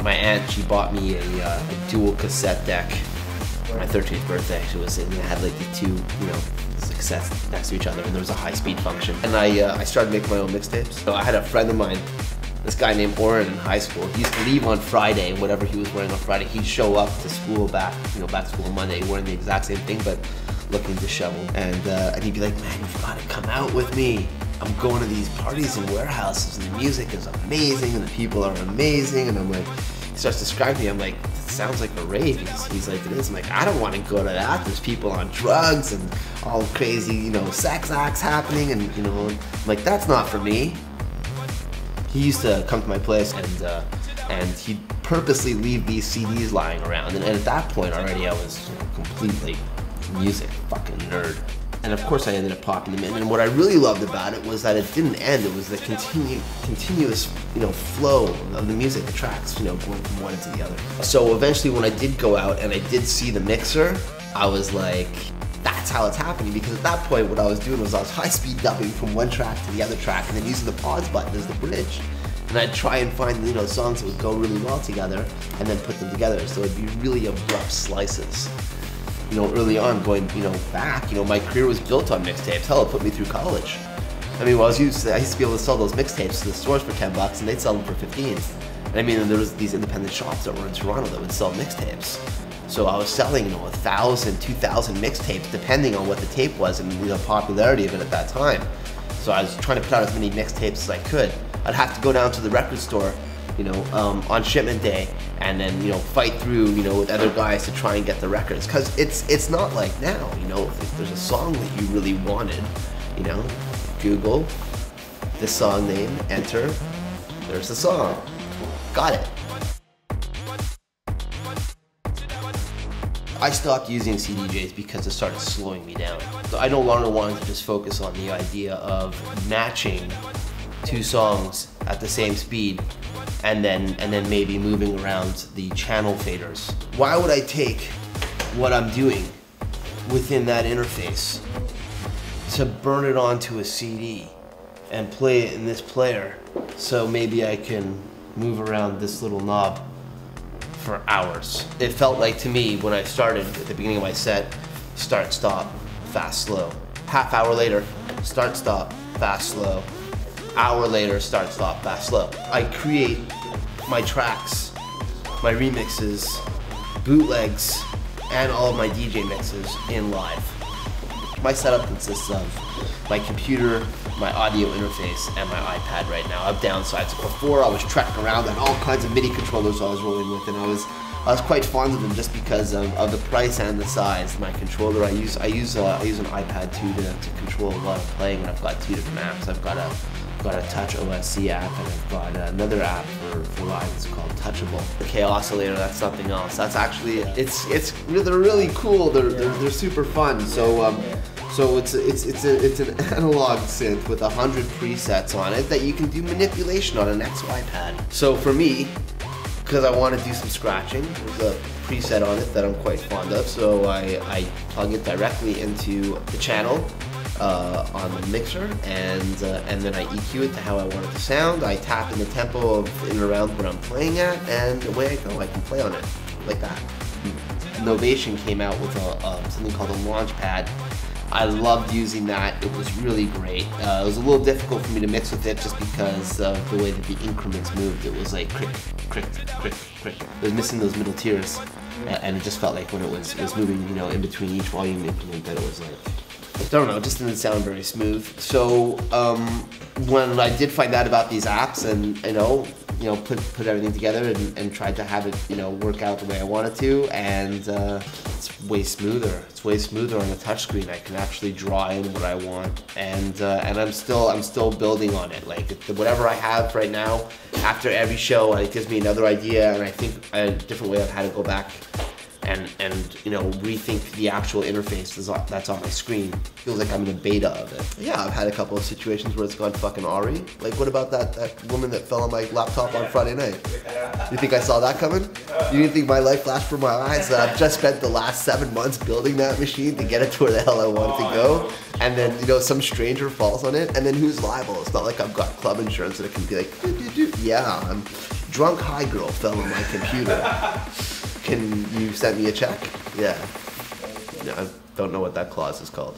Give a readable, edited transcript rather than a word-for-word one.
My aunt, she bought me a dual cassette deck for my 13th birthday. It had like the two, cassettes next to each other, and there was a high-speed function. And I started making my own mixtapes. So I had a friend of mine, this guy named Oren in high school. He used to leave on Friday, and whatever he was wearing on Friday, he'd show up to school back to school on Monday, wearing the exact same thing, but looking disheveled. And he'd be like, man, you've got to come out with me. I'm going to these parties and warehouses, and the music is amazing, and the people are amazing. And I'm like, he starts describing me. I'm like, it sounds like a rave. He's like, it is. I'm like, I don't want to go to that. There's people on drugs and all crazy, sex acts happening, and I'm like, that's not for me. He used to come to my place, and he'd purposely leave these CDs lying around. And at that point already, I was completely music fucking nerd. And of course I ended up popping them in. And what I really loved about it was that it didn't end. It was the continuous, flow of the music, the tracks, going from one to the other. So eventually when I did go out and I did see the mixer, I was like, that's how it's happening. Because at that point what I was doing was I was high-speed dubbing from one track to the other track, and then using the pause button as the bridge. And I'd try and find, songs that would go really well together and then put them together. So it'd be really abrupt slices. Early on, going, back, my career was built on mixtapes. Hell, it put me through college. I mean, I used to be able to sell those mixtapes to the stores for $10, and they'd sell them for 15. And I mean, there was these independent shops that were in Toronto that would sell mixtapes. So I was selling, 1,000, 2,000 mixtapes, depending on what the tape was and the popularity of it at that time. So I was trying to put out as many mixtapes as I could. I'd have to go down to the record store, on shipment day, and then fight through with other guys to try and get the records, because it's not like now. If there's a song that you really wanted, Google the song name, enter, there's the song, got it. I stopped using CDJs because it started slowing me down. So I no longer wanted to just focus on the idea of matching two songs at the same speed and then maybe moving around the channel faders. Why would I take what I'm doing within that interface to burn it onto a CD and play it in this player so maybe I can move around this little knob for hours? It felt like to me when I started at the beginning of my set, start, stop, fast, slow. Half hour later, start, stop, fast, slow. Hour later, start, stop, fast, slow. I create my tracks, my remixes, bootlegs, and all of my DJ mixes in live. My setup consists of my computer, my audio interface, and my iPad right now. I've downsized. Before I was trekking around and all kinds of MIDI controllers I was rolling with, and I was quite fond of them just because of the price and the size. My controller, I use an iPad 2 to control a lot of playing, and I've got two different apps. I've got a Touch OSC app, and I've got another app for live. It's called Touchable. The K Oscillator, that's something else. That's actually they're really cool. They're super fun. So it's an analog synth with 100 presets on it that you can do manipulation on an XY pad. So for me, because I want to do some scratching, there's a preset on it that I'm quite fond of. So I plug it directly into the channel on the mixer, and then I EQ it to how I want it to sound. I tap in the tempo of in and around what I'm playing at, and away I go. I can play on it like that. Novation came out with something called a launch pad. I loved using that. It was really great. It was a little difficult for me to mix with it just because of the way that the increments moved. It was like crick, crick, crick, crick. It was missing those middle tiers, and it just felt like when it was moving, in between each volume increment, that it was like, I don't know, it just didn't sound very smooth. So when I did find out about these apps and put everything together and tried to have it work out the way I wanted to, and it's way smoother. It's way smoother on the touchscreen. I can actually draw in what I want, and I'm still building on it. Like whatever I have right now, after every show, it gives me another idea, and I think a different way of how to go back and rethink the actual interface that's on my screen. Feels like I'm in a beta of it. Yeah, I've had a couple of situations where it's gone fucking awry. Like, what about that woman that fell on my laptop on Friday night? You think I saw that coming? You didn't think my life flashed before my eyes? That I've just spent the last 7 months building that machine to get it to where the hell I want it to go, and then some stranger falls on it, and then who's liable? It's not like I've got club insurance that it can be like, yeah, I'm drunk high girl fell on my computer. Can you send me a check? Yeah. I don't know what that clause is called.